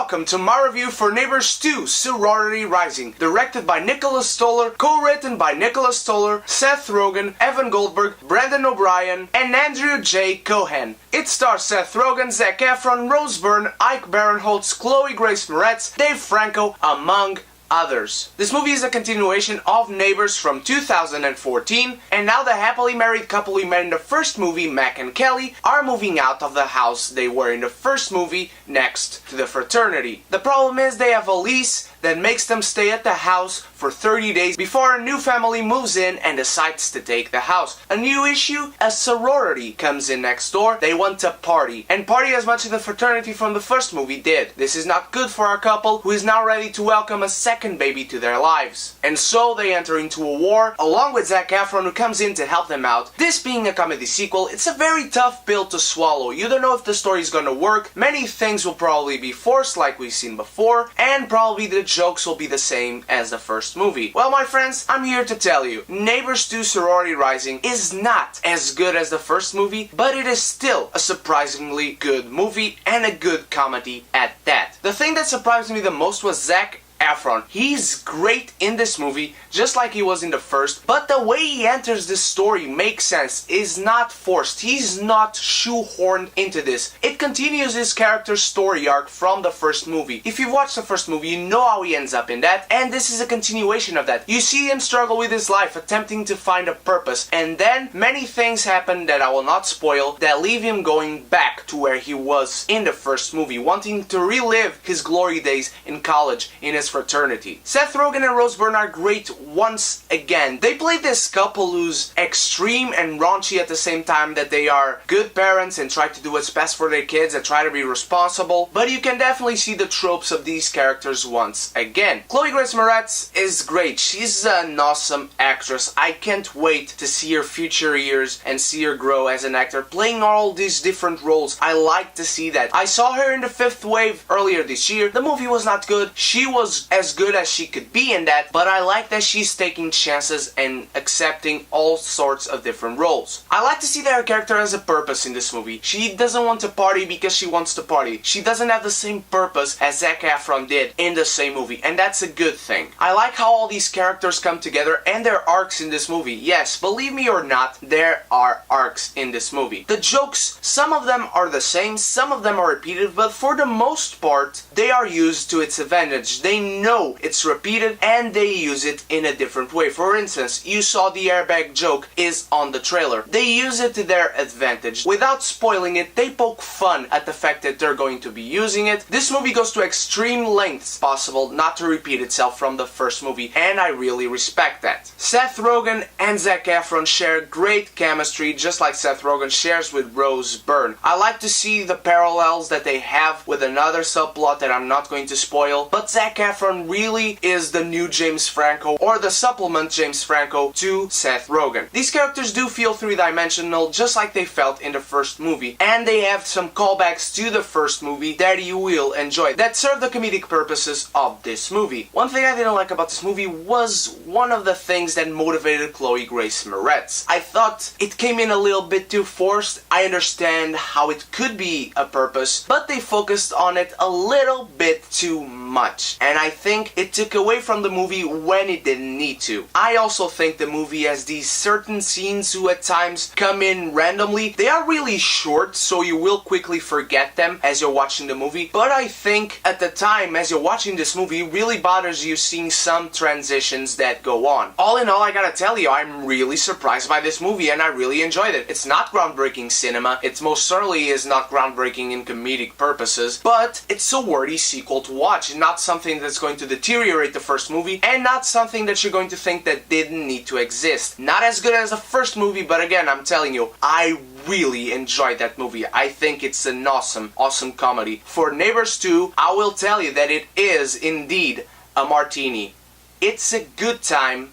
welcome to my review for Neighbours 2, Sorority Rising, directed by Nicholas Stoller, co-written by Nicholas Stoller, Seth Rogen, Evan Goldberg, Brendan O'Brien, and Andrew J. Cohen. It stars Seth Rogen, Zac Efron, Rose Byrne, Ike Barinholtz, Chloe Grace Moretz, Dave Franco, among others. This movie is a continuation of Neighbours from 2014, and now the happily married couple we met in the first movie, Mac and Kelly, are moving out of the house they were in the first movie next to the fraternity. The problem is they have a lease that makes them stay at the house for 30 days before a new family moves in and decides to take the house. A new issue? A sorority comes in next door. They want to party, and party as much as the fraternity from the first movie did. This is not good for our couple, who is now ready to welcome a second baby to their lives. And so they enter into a war, along with Zac Efron, who comes in to help them out. This being a comedy sequel, it's a very tough pill to swallow. You don't know if the story is gonna work. Many things will probably be forced like we've seen before, and probably the jokes will be the same as the first movie. Well, my friends, I'm here to tell you, Neighbours 2 Sorority Rising is not as good as the first movie, but it is still a surprisingly good movie, and a good comedy at that. The thing that surprised me the most was Zac Efron. He's great in this movie, just like he was in the first, but the way he enters this story makes sense, is not forced. He's not shoehorned into this. It continues his character's story arc from the first movie. If you've watched the first movie, you know how he ends up in that, and this is a continuation of that. You see him struggle with his life, attempting to find a purpose, and then many things happen that I will not spoil, that leave him going back to where he was in the first movie, wanting to relive his glory days in college, in his fraternity. Seth Rogen and Rose Byrne are great once again. They play this couple who's extreme and raunchy at the same time, that they are good parents and try to do what's best for their kids and try to be responsible, but you can definitely see the tropes of these characters once again. Chloe Grace Moretz is great. She's an awesome actress. I can't wait to see her future years and see her grow as an actor, playing all these different roles. I like to see that. I saw her in The Fifth Wave earlier this year. The movie was not good. She was as good as she could be in that, but I like that she's taking chances and accepting all sorts of different roles. I like to see that her character has a purpose in this movie. She doesn't want to party because she wants to party. She doesn't have the same purpose as Zac Efron did in the same movie, and that's a good thing. I like how all these characters come together and their arcs in this movie. Yes, believe me or not, there are arcs in this movie. The jokes, some of them are the same, some of them are repeated, but for the most part, they are used to its advantage. They know it's repeated and they use it in a different way. For instance, you saw the airbag joke is on the trailer. They use it to their advantage. Without spoiling it, they poke fun at the fact that they're going to be using it. This movie goes to extreme lengths possible not to repeat itself from the first movie, and I really respect that. Seth Rogen and Zac Efron share great chemistry, just like Seth Rogen shares with Rose Byrne. I like to see the parallels that they have with another subplot that I'm not going to spoil, but Zac Efron really is the new James Franco, or the supplement James Franco to Seth Rogen. These characters do feel three-dimensional, just like they felt in the first movie, and they have some callbacks to the first movie that you will enjoy, that serve the comedic purposes of this movie. One thing I didn't like about this movie was one of the things that motivated Chloe Grace Moretz. I thought it came in a little bit too forced. I understand how it could be a purpose, but they focused on it a little bit too much, and I think it took away from the movie when it didn't need to. I also think the movie has these certain scenes who at times come in randomly. They are really short, so you will quickly forget them as you're watching the movie, but I think at the time as you're watching this movie, it really bothers you seeing some transitions that go on. All in all, I gotta tell you, I'm really surprised by this movie and I really enjoyed it. It's not groundbreaking cinema, it most certainly is not groundbreaking in comedic purposes, but it's a worthy sequel to watch, not something that's going to deteriorate the first movie, and not something that you're going to think that didn't need to exist. Not as good as the first movie, but again, I'm telling you, I really enjoyed that movie. I think it's an awesome comedy. For Neighbours 2, I will tell you that it is indeed a martini. It's a good time,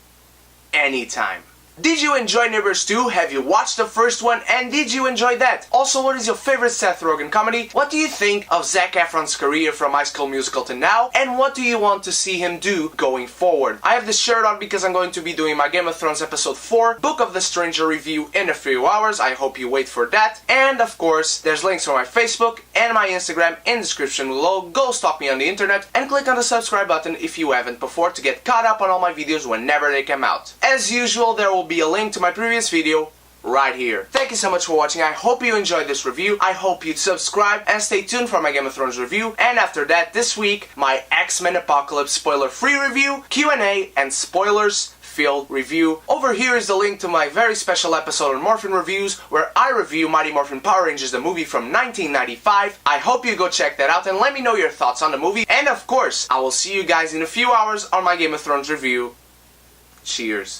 anytime. Did you enjoy Neighbours 2? Have you watched the first one and did you enjoy that? Also, what is your favorite Seth Rogen comedy? What do you think of Zac Efron's career from High School Musical to now? And what do you want to see him do going forward? I have this shirt on because I'm going to be doing my Game of Thrones episode 4 Book of the Stranger review in a few hours. I hope you wait for that. And of course, there's links for my Facebook and my Instagram in the description below. Go stalk me on the internet and click on the subscribe button if you haven't before to get caught up on all my videos whenever they come out. As usual, there will be a link to my previous video right here. Thank you so much for watching. I hope you enjoyed this review. I hope you'd subscribe and stay tuned for my Game of Thrones review. And after that, this week, my X-Men Apocalypse spoiler-free review, Q&A, and spoilers-filled review. Over here is the link to my very special episode on Morphin Reviews, where I review Mighty Morphin Power Rangers, the movie from 1995. I hope you go check that out and let me know your thoughts on the movie. And of course, I will see you guys in a few hours on my Game of Thrones review. Cheers.